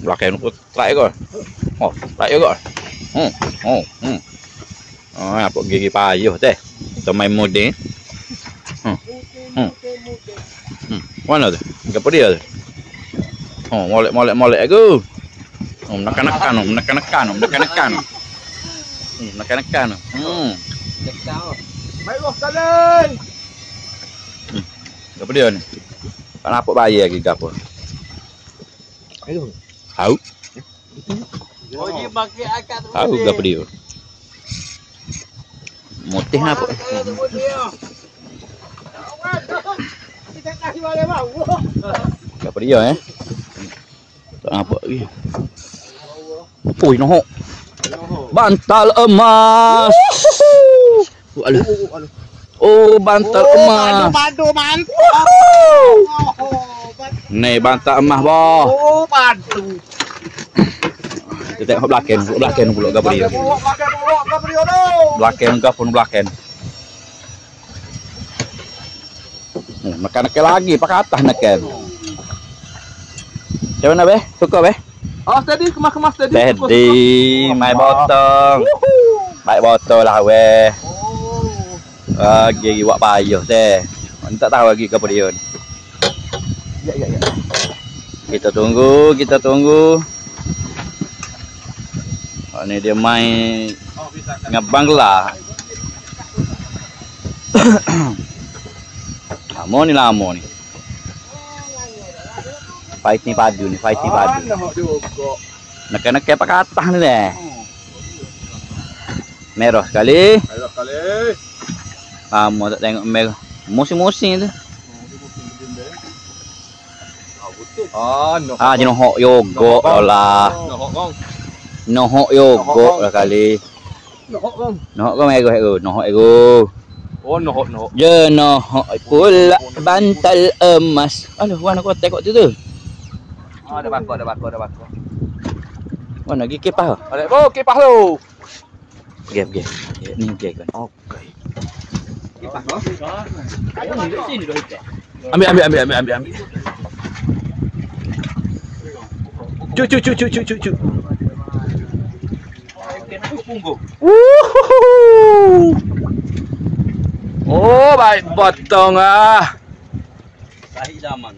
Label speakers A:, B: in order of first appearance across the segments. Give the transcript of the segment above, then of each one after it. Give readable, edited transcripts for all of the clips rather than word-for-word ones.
A: Belakang tu try kau. Try kau. Apa gigi payuh teh. Tu main model. Mana tu? Gapo dia tu? Molek aku. Menekan-nekan.
B: Mai roh sekali.
A: Gapo dia ni? Pak nampak bayar lagi gapo?
B: Ayo.
A: Tahu?
B: Oh, dia pakai akak tu.
A: Tahu gapo dia? Motif apa?
B: Kita kasih balik bau.
A: Gapo dia tak nampak lagi. Ui, nohok. Bantal emas. Aduh. Oh, bantal emas.
B: Bantu.
A: Ni bantal emas boh.
B: Oh, bantu.
A: Kita tengok belakang pula gapo dia.
B: Pakai bawa gapo dia tu.
A: Belakang. Nekan lagi pakai atas nekan. Macam mana beh? Suka beh?
B: Oh, tadi kemas tadi.
A: Tadi mai botong. Baik botol lah weh. Lagi buat payuh teh. Tak tahu lagi gapo dia ni. Ya. Kita tunggu. Ni dia main ngebang lah. Lama ni. Fighting padu. Nekan pakai atas ni deh. Merah sekali. Lama tak tengok merah. Musim-musim tu. Nohok yogok lah. Nohok yogok lah kali. Nohok kau ego.
B: Oh, nohok.
A: Je nohok pula bantal emas. Aduh, warna kau tengok tu.
B: Ada bakar.
A: Mana lagi kipas?
B: Kipas tu.
A: Game. Ni game kan.
B: Okey.
A: Kipas tu. Sini dah hitam.
B: Ambil. Cu. Oh, baik potong ah.
A: Sahih zaman.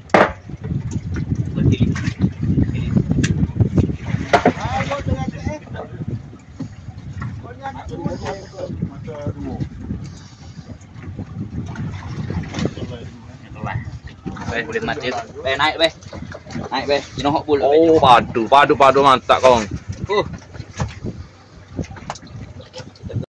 A: Boleh macet. Naik beh. Nohok pula.
B: Oh, padu mantap kong.